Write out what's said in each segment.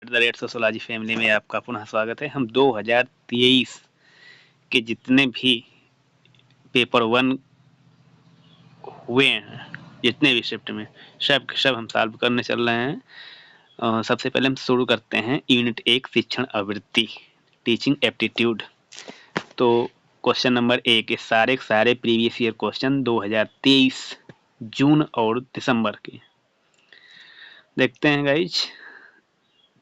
The rate sociology family में आपका पुनः स्वागत है। हम 2023 के जितने भी पेपर 1 हुए हैं, जितने भी शिफ्ट में, सब के सब हम सॉल्व करने चल रहे हैं। सबसे पहले हम शुरू करते हैं यूनिट 1 शिक्षण आवृत्ति, टीचिंग एप्टीट्यूड। तो क्वेश्चन नंबर 1 के सारे प्रीवियस ईयर क्वेश्चन 2023 जून और दिसंबर के देखते हैं गाइज।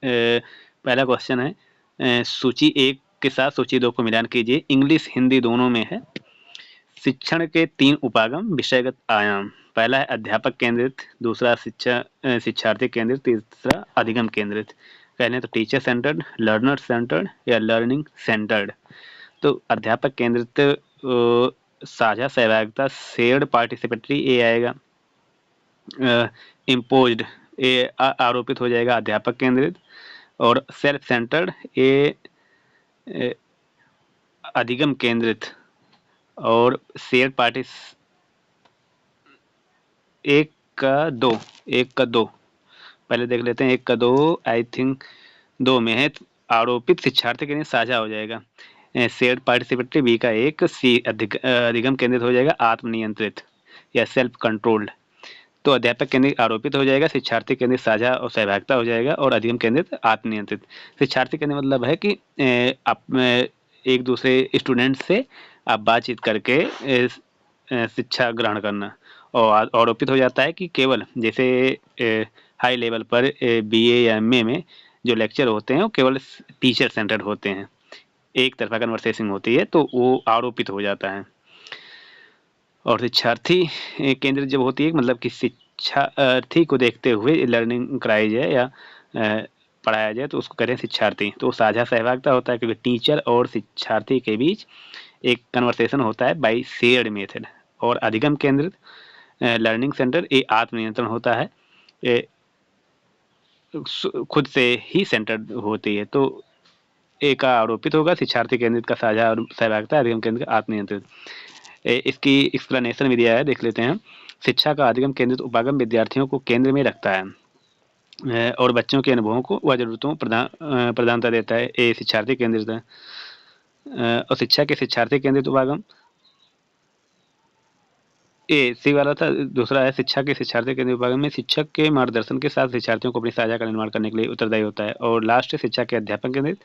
पहला क्वेश्चन है, सूची 1 के साथ सूची 2 को मिलान कीजिए। इंग्लिश हिंदी दोनों में है। शिक्षण के 3 उपागम विषयगत आयाम। पहला है अध्यापक केंद्रित, दूसरा शिक्षार्थी केंद्रित, तीसरा अधिगम केंद्रित। पहले तो टीचर सेंटर्ड, लर्नर सेंटर्ड या लर्निंग सेंटर्ड। तो अध्यापक केंद्रित साझा सहभागिता, शेयर्ड पार्टिसिपेटरी ए आएगा। इम्पोज्ड ए आरोपित हो जाएगा अध्यापक केंद्रित, और सेल्फ सेंटर्ड ए अधिगम केंद्रित, और शेयर पार्टिस 1 का 2 पहले देख लेते हैं। 1 का 2 आई थिंक 2 में है, आरोपित शिक्षार्थी के लिए साझा हो जाएगा। शेयर पार्टिसिपेटरी बी का 1, सी अधिगम केंद्रित हो जाएगा आत्मनियंत्रित या सेल्फ कंट्रोल्ड। तो अध्यापक केंद्रित आरोपित हो जाएगा, शिक्षार्थी केंद्रित साझा और सहभागिता हो जाएगा, और अधिगम केंद्रित आत्मनियंत्रित। शिक्षार्थी केंद्रित मतलब है कि आप एक दूसरे स्टूडेंट से आप बातचीत करके शिक्षा ग्रहण करना। और आरोपित हो जाता है कि केवल जैसे हाई लेवल पर बीए या एमए में जो लेक्चर होते हैं वो केवल टीचर सेंटर्ड होते हैं, एक तरफा कन्वर्सेशन होती है, तो वो आरोपित हो जाता है। और शिक्षार्थी केंद्रित जब होती है, मतलब कि शिक्षार्थी को देखते हुए लर्निंग कराई जाए या पढ़ाया जाए, तो उसको करें शिक्षार्थी। तो साझा सहभागिता होता है क्योंकि टीचर और शिक्षार्थी के बीच एक कन्वर्सेशन होता है बाय शेयर्ड मेथड। और अधिगम केंद्रित लर्निंग सेंटर ये आत्मनियंत्रण होता है, खुद से ही सेंटर्ड होती है। तो एक का आरोपित होगा, शिक्षार्थी केंद्रित का साझा और सहभागिता, अधिगम केंद्रित आत्मनियंत्रित। इसकी एक्सप्लेनेशन भी दिया है, देख लेते हैं। शिक्षा का अधिगम केंद्रित उपागम विद्यार्थियों को केंद्र में रखता है और बच्चों के अनुभवों को व जरूरतों प्रधानता देता है। ये शिक्षार्थी केंद्रित है। और शिक्षा के शिक्षार्थी केंद्रित उपागम ए सी वाला था। दूसरा है शिक्षा के शिक्षार्थी केंद्रित उपागम में शिक्षक के मार्गदर्शन के साथ शिक्षार्थियों को अपनी साझा का निर्माण करने के लिए उत्तरदायी होता है। और लास्ट शिक्षा के अध्यापन केंद्रित,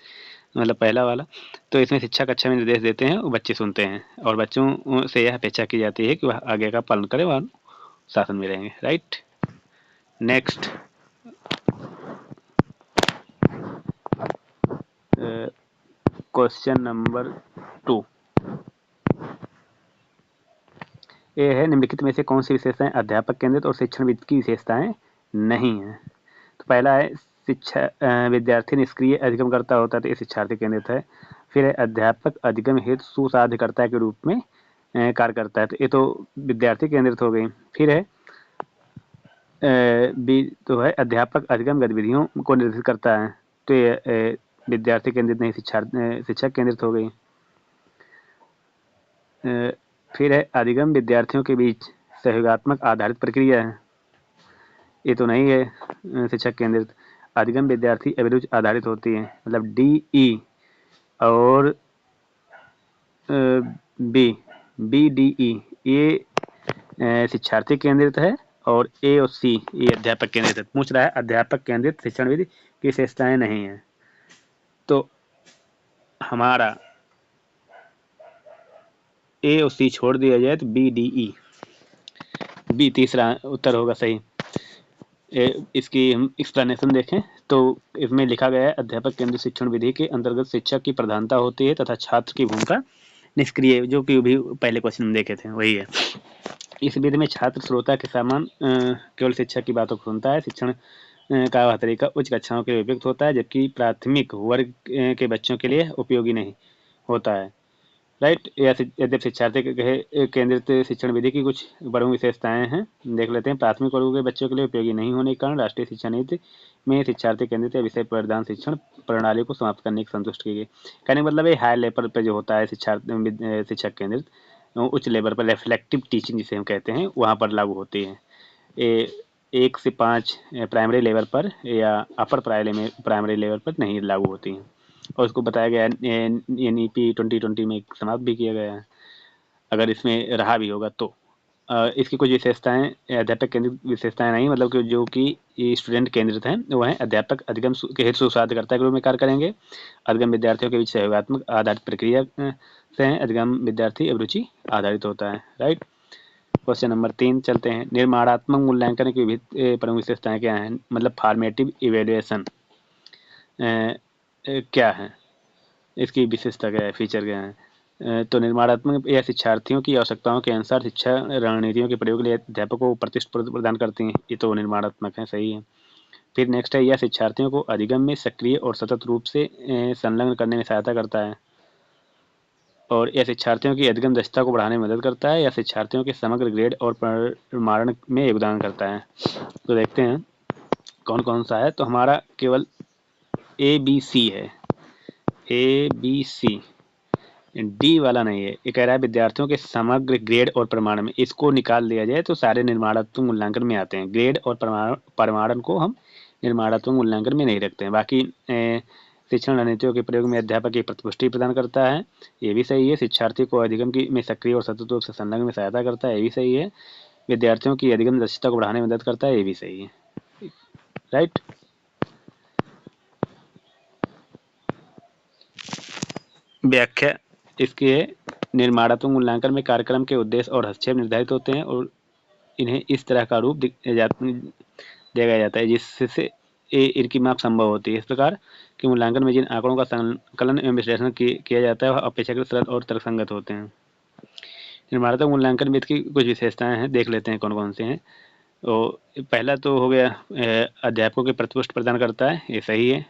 मतलब पहला वाला, तो इसमें शिक्षक कक्षा में निर्देश देते हैं और बच्चे सुनते हैं, और बच्चों से यह अपेक्षा की जाती है कि वह आगे का पालन करें और शासन में रहेंगे। राइट, नेक्स्ट क्वेश्चन नंबर 2 ये है, निम्नलिखित में से कौन सी विशेषताएं अध्यापक केंद्रित और शिक्षणविद की विशेषताएं नहीं है। तो पहला है शिक्षा विद्यार्थी निष्क्रिय अधिगमकर्ता होता है, तो ये शिक्षार्थी केंद्रित है। फिर है अध्यापक अधिगम हेतु सुसाध्यकर्ता के रूप में कार्य करता है, तो ये तो विद्यार्थी केंद्रित हो गई। फिर है बी तो है अध्यापक अधिगम गतिविधियों को निर्देशित करता है, तो ये विद्यार्थी केंद्रित नहीं, शिक्षक केंद्रित हो गई। फिर है अधिगम विद्यार्थियों के बीच सहयोगात्मक आधारित प्रक्रिया है, ये तो नहीं है शिक्षक केंद्रित। अधिगम विद्यार्थी अभिरुचि आधारित होती है, मतलब DE और BDE ये शिक्षार्थी केंद्रित है, और A और C ये अध्यापक केंद्रित है। पूछ रहा है अध्यापक केंद्रित शिक्षणविद की विशेषताएं नहीं है, तो हमारा A और C छोड़ दिया जाए तो BDE, B तीसरा उत्तर होगा सही। इसकी हम एक्सप्लेनेशन देखें तो इसमें लिखा गया है अध्यापक केंद्रित शिक्षण विधि के अंतर्गत शिक्षक की प्रधानता होती है तथा छात्र की भूमिका निष्क्रिय, जो कि भी पहले क्वेश्चन में देखे थे वही है। इस विधि में छात्र श्रोता के समान केवल शिक्षक की बातों को सुनता है। शिक्षण का वह तरीका उच्च कक्षाओं के लिए उपयुक्त होता है, जबकि प्राथमिक वर्ग के बच्चों के लिए उपयोगी नहीं होता है। राइट, यद्यपि शिक्षार्थी केंद्रित शिक्षण विधि की कुछ प्रमुख विशेषताएं हैं, देख लेते हैं। प्राथमिक वर्गों के बच्चों के लिए उपयोगी नहीं होने के कारण राष्ट्रीय शिक्षा नीति में शिक्षार्थी केंद्रित या विषय प्रधान शिक्षण प्रणाली को समाप्त करने की संतुष्ट की गई। कहने का मतलब है हाई लेवल पर जो होता है शिक्षक केंद्रित, उच्च लेवल पर रिफ्लेक्टिव टीचिंग जिसे हम कहते हैं, वहाँ पर लागू होती है। 1 से 5 प्राइमरी लेवल पर या अपर प्राइमरी लेवल पर नहीं लागू होती हैं, और उसको बताया गया है NEP 2020 में समाप्त भी किया गया है, अगर इसमें रहा भी होगा तो। इसकी कुछ विशेषताएं अध्यापक केंद्रित विशेषताएं नहीं, मतलब कि जो कि स्टूडेंट केंद्रित हैं वो हैं अध्यापक अधिगम के हेतु सुसाध्यकर्ता के रूप में कार्य करेंगे, अधिगम विद्यार्थियों के बीच सहयोगात्मक आधारित प्रक्रिया से हैं, अधिगम विद्यार्थी अभिरुचि आधारित होता है। राइट। क्वेश्चन नंबर 3 चलते हैं। निर्माणात्मक मूल्यांकन की विभिन्न प्रमुख विशेषताएं क्या हैं, मतलब फॉर्मेटिव इवेल्युएशन क्या है, इसकी विशेषता क्या है, फीचर क्या है। तो निर्माणात्मक या शिक्षार्थियों की आवश्यकताओं के अनुसार शिक्षा रणनीतियों के प्रयोग के लिए अध्यापकों को प्रतिष्ठा प्रदान करती हैं, ये तो निर्माणात्मक है, सही है। फिर नेक्स्ट है, यह शिक्षार्थियों को अधिगम में सक्रिय और सतत रूप से संलग्न करने में सहायता करता है, और यह शिक्षार्थियों की अधिगम दक्षता को बढ़ाने में मदद करता है, या शिक्षार्थियों के समग्र ग्रेड और प्रमाणन में योगदान करता है। तो देखते हैं कौन कौन सा है। तो हमारा केवल ABC है, ABC, डी वाला नहीं है। ये कह रहा है विद्यार्थियों के समग्र ग्रेड और प्रमाणन में, इसको निकाल दिया जाए तो सारे निर्माणात्मक मूल्यांकन में आते हैं। ग्रेड और प्रमाणन को हम निर्माणात्मक मूल्यांकन में नहीं रखते हैं। बाकी शिक्षण रणनीतियों के प्रयोग में अध्यापक की प्रतिपुष्टि प्रदान करता है, ये भी सही है। शिक्षार्थी को अधिगम की में सक्रिय और सतत रूप से संलग्न में सहायता करता है, ये भी सही है। विद्यार्थियों की अधिगम दक्षता को बढ़ाने में मदद करता है, ये भी सही है। राइट। व्याख्या इसकी है, निर्माणात्मक मूल्यांकन में कार्यक्रम के उद्देश्य और हस्तक्षेप निर्धारित होते हैं और इन्हें इस तरह का रूप दिया गया जाता है जिससे इनकी माप संभव होती है। इस प्रकार के मूल्यांकन में जिन आंकड़ों का संकलन एवं विश्लेषण किया जाता है वह अपेक्षाकृत सरल और तर्कसंगत होते हैं। निर्माणात्मक मूल्यांकन में इसकी कुछ विशेषताएं हैं, देख लेते हैं कौन कौन से हैं। तो पहला तो हो गया अध्यापकों के प्रतिपुष्टि प्रदान करता है, ये सही है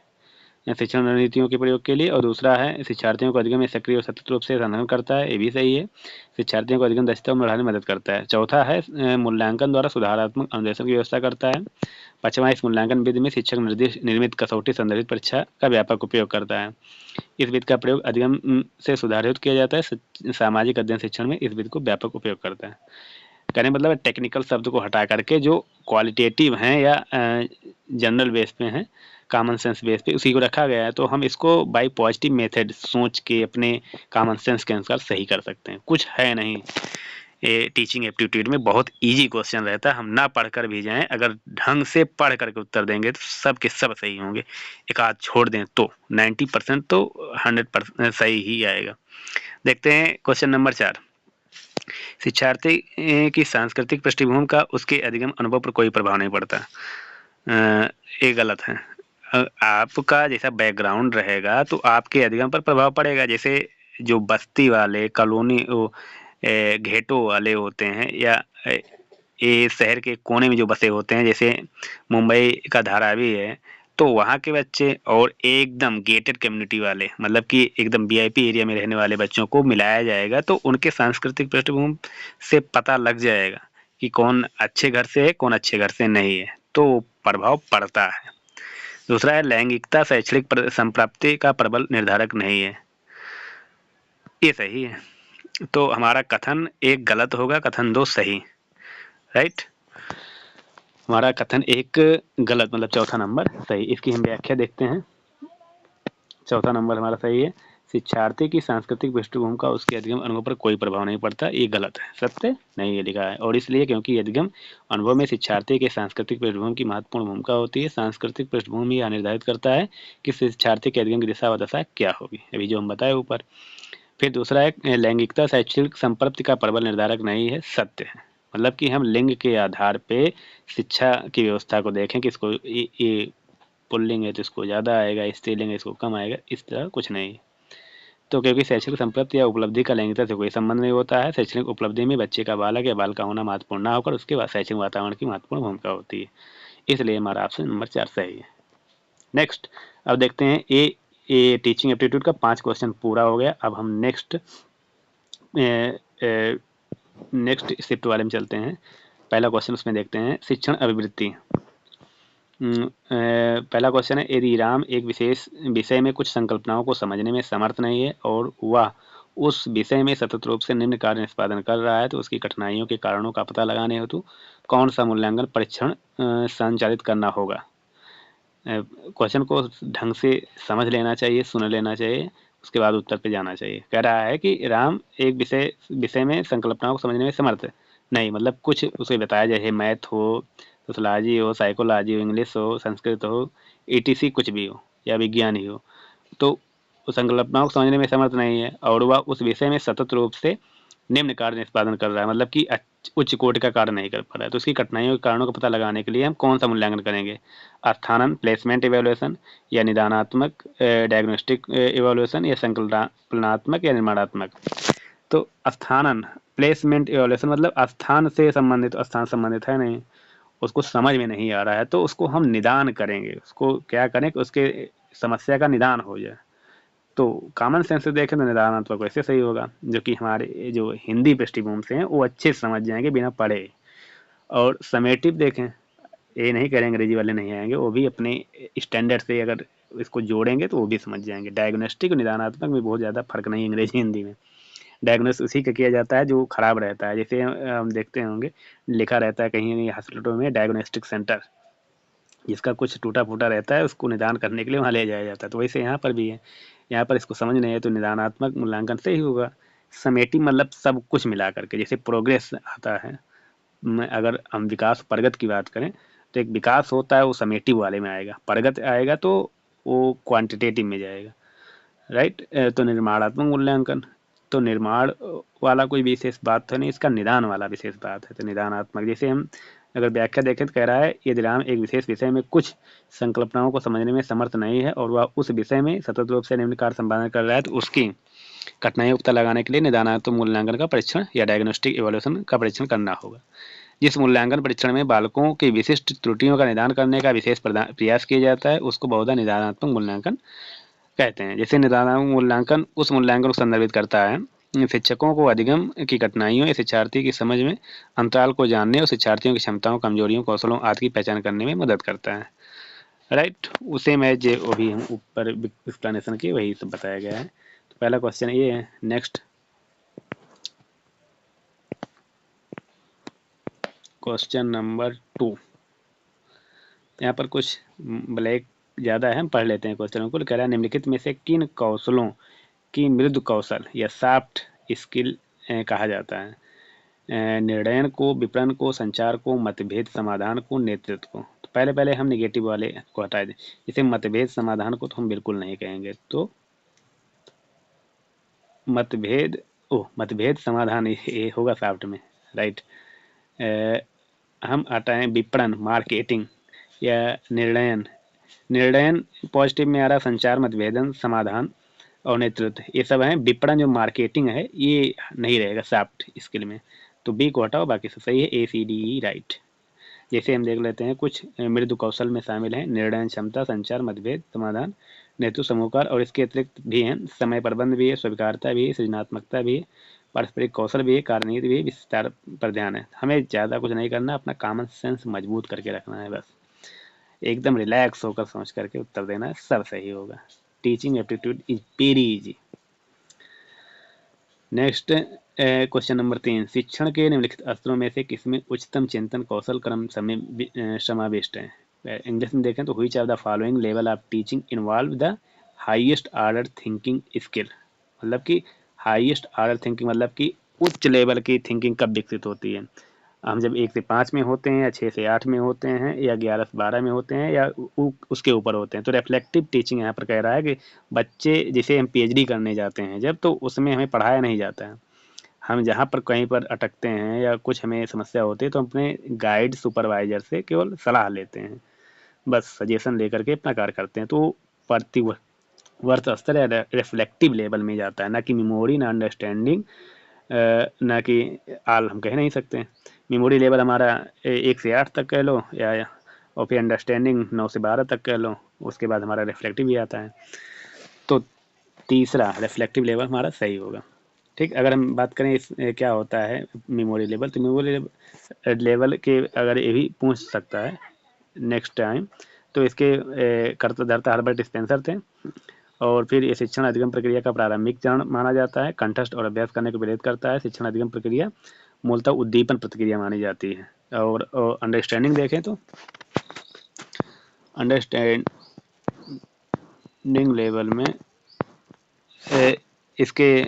शिक्षण रणनीतियों के प्रयोग के लिए। और दूसरा है शिक्षार्थियों को अधिगम में सक्रिय और सतत रूप से संलग्न करता है, ये भी सही है। शिक्षार्थियों को अधिगम दक्षता में बढ़ाने में मदद करता है। चौथा है मूल्यांकन द्वारा सुधारात्मक अनुदेशन की व्यवस्था करता है। पांचवा, इस मूल्यांकन विधि में शिक्षक निर्मित कसौटी संदर्भित परीक्षा का व्यापक उपयोग करता है। इस विधि का प्रयोग अधिगम से सुधारित किया जाता है। सामाजिक अध्ययन शिक्षण में इस विधि को व्यापक उपयोग करता है। कहने मतलब टेक्निकल शब्द को हटा करके जो क्वालिटेटिव हैं या जनरल बेस पे हैं, कॉमन सेंस बेस पे, उसी को रखा गया है। तो हम इसको बाय पॉजिटिव मेथड सोच के अपने कॉमन सेंस के अनुसार सही कर सकते हैं। कुछ है नहीं, ये टीचिंग एप्टीट्यूड में बहुत इजी क्वेश्चन रहता है। हम ना पढ़कर भी जाएं, अगर ढंग से पढ़ करके उत्तर देंगे तो सब के सब सही होंगे। एक आध छोड़ दें तो 90% तो 100% सही ही आएगा। देखते हैं क्वेश्चन नंबर 4। शिक्षार्थी की सांस्कृतिक पृष्ठभूमि का उसके अधिगम अनुभव पर कोई प्रभाव नहीं पड़ता, ये गलत है। आपका जैसा बैकग्राउंड रहेगा तो आपके अधिगम पर प्रभाव पड़ेगा। जैसे जो बस्ती वाले कॉलोनी घेटो वाले होते हैं, या ये शहर के कोने में जो बसे होते हैं, जैसे मुंबई का धारावी है, तो वहाँ के बच्चे और एकदम गेटेड कम्युनिटी वाले, मतलब कि एकदम VIP एरिया में रहने वाले बच्चों को मिलाया जाएगा तो उनके सांस्कृतिक पृष्ठभूमि से पता लग जाएगा कि कौन अच्छे घर से है, कौन अच्छे घर से नहीं है, तो प्रभाव पड़ता है। दूसरा है लैंगिकता शैक्षणिक संप्राप्ति का प्रबल निर्धारक नहीं है, ये सही है। तो हमारा कथन 1 गलत होगा, कथन 2 सही। राइट। हमारा कथन 1 गलत, मतलब चौथा नंबर सही। इसकी हम व्याख्या देखते हैं। चौथा नंबर हमारा सही है। शिक्षार्थी की सांस्कृतिक पृष्ठभूमि का उसके अधिगम अनुभव पर कोई प्रभाव नहीं पड़ता, ये गलत है, सत्य नहीं ये लिखा है। और इसलिए क्योंकि अधिगम अनुभव में शिक्षार्थी के सांस्कृतिक पृष्ठभूमि की महत्वपूर्ण भूमिका होती है। सांस्कृतिक पृष्ठभूमि यह निर्धारित करता है कि शिक्षार्थी के अधिगम की दिशा व दशा क्या होगी, अभी जो हम बताए ऊपर। फिर दूसरा है लैंगिकता शैक्षणिक संपत्ति का प्रबल निर्धारक नहीं है, सत्य है। मतलब कि हम लिंग के आधार पे शिक्षा की व्यवस्था को देखें कि इसको ये पुल्लिंग है तो इसको ज़्यादा आएगा, स्त्रीलिंग है इसको कम आएगा, इस तरह कुछ नहीं। तो क्योंकि शैक्षणिक संपत्ति या उपलब्धि का लैंगिकता से कोई संबंध नहीं होता है। शैक्षणिक उपलब्धि में बच्चे का बालक या बालिका होना महत्वपूर्ण ना होकर उसके बाद शैक्षणिक वातावरण की महत्वपूर्ण भूमिका होती है। इसलिए हमारा ऑप्शन नंबर 4 सही है। नेक्स्ट, अब देखते हैं ये टीचिंग एप्टीट्यूड का 5 क्वेश्चन पूरा हो गया। अब हम नेक्स्ट शिफ्ट वाले में चलते हैं। पहला क्वेश्चन उसमें देखते हैं, शिक्षण अभिवृत्ति। पहला क्वेश्चन है, यदि राम एक विशेष विषय में कुछ संकल्पनाओं को समझने में समर्थ नहीं है और वह उस विषय में सतत रूप से निम्न कार्य निष्पादन कर रहा है तो उसकी कठिनाइयों के कारणों का पता लगाने हेतु कौन सा मूल्यांकन परीक्षण संचालित करना होगा। क्वेश्चन को ढंग से समझ लेना चाहिए, सुन लेना चाहिए, उसके बाद उत्तर पे जाना चाहिए। कह रहा है कि राम एक विषय में संकल्पनाओं को समझने में समर्थ नहीं, मतलब कुछ उसे बताया जाए, मैथ हो, सोशलॉजी हो, साइकोलॉजी हो, इंग्लिश हो, संस्कृत हो, ईटीसी कुछ भी हो या विज्ञान ही हो, तो संकल्पनाओं को समझने में समर्थ नहीं है और वह उस विषय में सतत रूप से निम्न कार्य निष्पादन कर रहा है, मतलब कि उच्च कोटि का कार्य नहीं कर पा रहा है। तो उसकी कठिनाइयों के कारणों का पता लगाने के लिए हम कौन सा मूल्यांकन करेंगे, स्थानन प्लेसमेंट इवेल्युएशन या निदानात्मक डायग्नोस्टिक इवेल्युएशन या संकल्पनात्मक या निर्माणात्मक। तो स्थानन प्लेसमेंट इवेल्युएशन मतलब स्थान से संबंधित, स्थान संबंधित है नहीं, उसको समझ में नहीं आ रहा है तो उसको हम निदान करेंगे, उसको क्या करें कि उसके समस्या का निदान हो जाए। तो कॉमन सेंस से देखें तो निदानात्मक वैसे सही होगा, जो कि हमारे जो हिंदी पृष्ठभूमि से हैं वो अच्छे से समझ जाएंगे बिना पढ़े। और समेटिव देखें, ये नहीं करेंगे अंग्रेजी वाले नहीं आएंगे, वो भी अपने स्टैंडर्ड से अगर इसको जोड़ेंगे तो वो भी समझ जाएंगे। डायग्नोस्टिक और निदानात्मक में बहुत ज़्यादा फर्क नहीं है अंग्रेजी हिंदी में। डायग्नोस उसी का किया जाता है जो खराब रहता है, जैसे हम देखते होंगे लिखा रहता है कहीं हॉस्पिटलों में डायग्नोस्टिक सेंटर, जिसका कुछ टूटा फूटा रहता है उसको निदान करने के लिए वहाँ ले जाया जाता है। तो वैसे यहाँ पर भी है, यहाँ पर इसको समझ नहीं है तो निदानात्मक मूल्यांकन से ही होगा। समेटिव मतलब सब कुछ मिला करके, जैसे प्रोग्रेस आता है, अगर हम विकास प्रगति की बात करें तो एक विकास होता है वो समेटिव वाले में आएगा, प्रगति आएगा तो वो क्वांटिटेटिव में जाएगा, राइट। तो निर्माणात्मक मूल्यांकन, तो निर्माण वाला कोई विशेष बात तो नहीं, इसका निदान वाला विशेष बात है। तो निदानात्मक, जैसे हम अगर व्याख्या देखें तो कह रहा है यदि राम एक विशेष विषय में कुछ संकल्पनाओं को समझने में समर्थ नहीं है और वह उस विषय में सतत रूप से निम्न कार्य संपादन कर रहा है तो उसकी कठिनाइयों का पता लगाने के लिए निदानात्मक मूल्यांकन का परीक्षण या डायग्नोस्टिक इवैल्यूएशन का परीक्षण करना होगा। जिस मूल्यांकन परीक्षण में बालकों की विशिष्ट त्रुटियों का निदान करने का विशेष प्रयास किया जाता है उसको बहुधा निदानात्मक मूल्यांकन कहते हैं। जैसे निदानात्मक मूल्यांकन उस मूल्यांकन को संदर्भित करता है शिक्षकों को अधिगम की कठिनाइयों या शिक्षार्थी की समझ में अंतराल को जानने और शिक्षार्थियों की क्षमताओं, कमजोरियों, कौशलों आदि की पहचान करने में मदद करता है, राइट। उसे मैं जो अभी हम ऊपर एक्सप्लेनेशन की वही सब बताया गया है। तो पहला क्वेश्चन ये है। नेक्स्ट क्वेश्चन नंबर 2, यहाँ पर कुछ ब्लैक ज़्यादा है, हम पढ़ लेते हैं क्वेश्चनों को। कह रहा है निम्नलिखित में से किन कौशलों की मृदु कौशल या सॉफ्ट स्किल कहा जाता है। निर्णय को, विपणन को, संचार को, मतभेद समाधान को, नेतृत्व को। तो पहले हम नेगेटिव वाले को हटा दें, जैसे मतभेद समाधान को तो हम बिल्कुल नहीं कहेंगे, तो मतभेद समाधान ये होगा सॉफ्ट में, राइट। हम हटाएं विपणन, मार्केटिंग या निर्णयन पॉजिटिव में आ रहा, संचार, मतभेदन, समाधान और नेतृत्व ये सब है। विपणन जो मार्केटिंग है ये नहीं रहेगा सॉफ्ट स्किल में, तो बी को हटाओ, बाकी सब सही है, ए सी डी ई राइट। जैसे हम देख लेते हैं कुछ मृदु कौशल में शामिल है निर्णय क्षमता, संचार, मतभेद समाधान, नेतृत्व, समूहकार और इसके अतिरिक्त भी हैं समय प्रबंध भी है, स्वीकारता भी है, सृजनात्मकता भी है, पारस्परिक कौशल भी है, कार्यनीति भी है, विस्तार पर ध्यान है। हमें ज़्यादा कुछ नहीं करना, अपना कॉमन सेंस मजबूत करके रखना है, बस एकदम रिलैक्स होकर समझ करके उत्तर देना है, सब सही होगा। Teaching aptitude is very easy. Next question number 3, शिक्षण के निम्नलिखित स्तरों में से किसमें उच्चतम चिंतन कौशल क्रम समाविष्ट है। इंग्लिश में देखें तो which of the following level of teaching involve the highest order thinking skill, मतलब कि हाईएस्ट ऑर्डर थिंकिंग मतलब कि उच्च लेवल की थिंकिंग कब विकसित होती है। हम जब 1 से 5 में होते हैं या 6 से 8 में होते हैं या 11 से 12 में होते हैं या उसके ऊपर होते हैं। तो रिफ्लेक्टिव टीचिंग यहाँ पर कह रहा है कि बच्चे जिसे हम पीएचडी करने जाते हैं जब, तो उसमें हमें पढ़ाया नहीं जाता है। हम जहाँ पर कहीं पर अटकते हैं या कुछ हमें समस्या होती है तो अपने गाइड सुपरवाइजर से केवल सलाह लेते हैं, बस सजेशन लेकर के अपना कार्य करते हैं। तो प्रति वर्ष स्तर या रिफ्लेक्टिव लेवल में जाता है, ना कि मेमोरी, ना अंडरस्टैंडिंग, ना कि आल हम कह नहीं सकते। मेमोरी लेवल हमारा 1 से 8 तक कह लो या और फिर अंडरस्टैंडिंग 9 से 12 तक कह लो, उसके बाद हमारा रिफ्लेक्टिव भी आता है। तो तीसरा रिफ्लेक्टिव लेवल हमारा सही होगा, ठीक। अगर हम बात करें इस क्या होता है मेमोरी लेवल, तो मेमोरी लेवल के अगर ये भी पूछ सकता है नेक्स्ट टाइम, तो इसके कर्ताधर्ता हर्बर्ट स्पेंसर थे। और फिर ये शिक्षण अधिगम प्रक्रिया का प्रारंभिक चरण माना जाता है, कंठस्थ और अभ्यास करने को प्रेरित करता है। शिक्षण अधिगम प्रक्रिया मूलतः उद्दीपन प्रतिक्रिया मानी जाती है, और अंडरस्टैंडिंग देखें तो अंडरस्टैंडिंग लेवल में इसके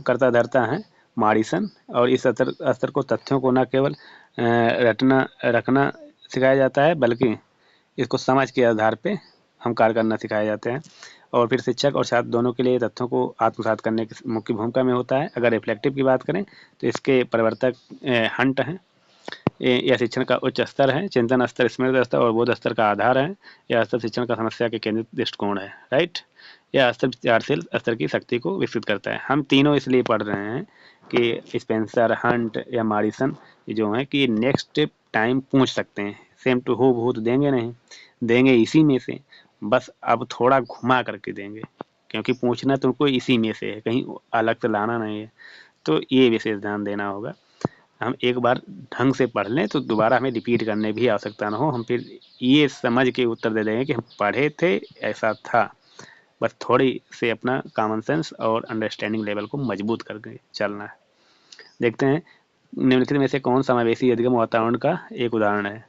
कर्ता धर्ता हैं मॉरिसन, और इस स्तर को तथ्यों को न केवल रखना सिखाया जाता है बल्कि इसको समझ के आधार पे हम कार्य करना सिखाए जाते हैं। और फिर शिक्षक और छात्र दोनों के लिए तथ्यों को आत्मसात करने की मुख्य भूमिका में होता है। अगर रिफ्लेक्टिव की बात करें तो इसके प्रवर्तक हंट हैं। यह शिक्षण का उच्च स्तर है, चिंतन स्तर, स्मृति स्तर और बोध स्तर का आधार है। यह स्तर शिक्षण का समस्या के केंद्रित दृष्टिकोण है, राइट। यह स्तर विचारशील स्तर की शक्ति को विकसित करता है। हम तीनों इसलिए पढ़ रहे हैं कि स्पेंसर, हंट या मॉरिसन जो है कि नेक्स्ट टाइम पूछ सकते हैं, सेम टू हू तो देंगे नहीं, देंगे इसी में से, बस अब थोड़ा घुमा करके देंगे, क्योंकि पूछना तुमको इसी में से है, कहीं अलग से लाना नहीं है। तो ये विशेष ध्यान देना होगा। हम एक बार ढंग से पढ़ लें तो दोबारा हमें रिपीट करने भी आवश्यकता ना हो, हम फिर ये समझ के उत्तर दे देंगे कि हम पढ़े थे, ऐसा था। बस थोड़ी से अपना कॉमन सेंस और अंडरस्टैंडिंग लेवल को मजबूत करके चलना है। देखते हैं निम्नलिखित में से कौन समावेशी अधिगम वातावरण का एक उदाहरण है।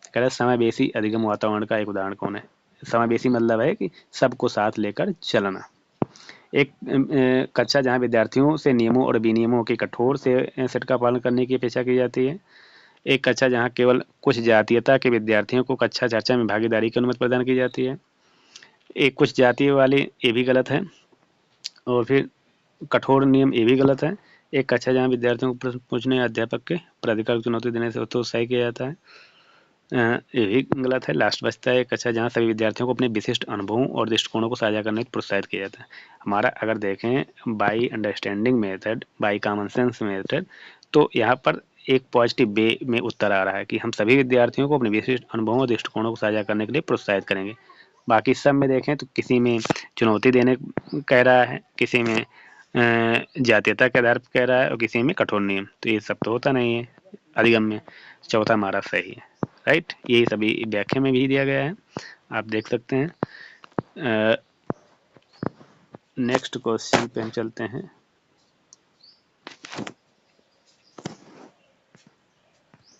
कह रहे समावेशी अधिगम वातावरण का एक उदाहरण कौन है। समावेशी मतलब है कि सबको साथ लेकर चलना। एक कक्षा जहाँ विद्यार्थियों से नियमों और विनियमों के कठोर से सेट का पालन करने की अपेक्षा की जाती है। एक कक्षा जहाँ केवल कुछ जातीयता के विद्यार्थियों को कक्षा चर्चा में भागीदारी की अनुमति प्रदान की जाती है। एक कुछ जातीय वाले ये भी गलत है, और फिर कठोर नियम ये भी गलत है। एक कक्षा जहाँ विद्यार्थियों को प्रश्न पूछने या अध्यापक के प्राधिकार को चुनौती देने से उत्साही किया जाता है, ये भी गलत है। लास्ट बचता है एक अच्छा जहाँ सभी विद्यार्थियों को अपने विशिष्ट अनुभवों और दृष्टिकोणों को साझा करने को प्रोत्साहित किया जाता है। हमारा अगर देखें by understanding method, by common sense method, तो यहाँ पर एक पॉजिटिव वे में उत्तर आ रहा है कि हम सभी विद्यार्थियों को अपने विशिष्ट अनुभवों और दृष्टिकोणों को साझा करने के लिए प्रोत्साहित करेंगे। बाकी सब में देखें तो किसी में चुनौती देने कह रहा है, किसी में जातीयता के आधार पर कह रहा है, और किसी में कठोर नियम। तो ये सब तो होता नहीं है अधिगम में। चौथा हमारा सही है, राइट। ये सभी व्याख्या में भी दिया गया है, आप देख सकते हैं। नेक्स्ट क्वेश्चन पे हम चलते हैं।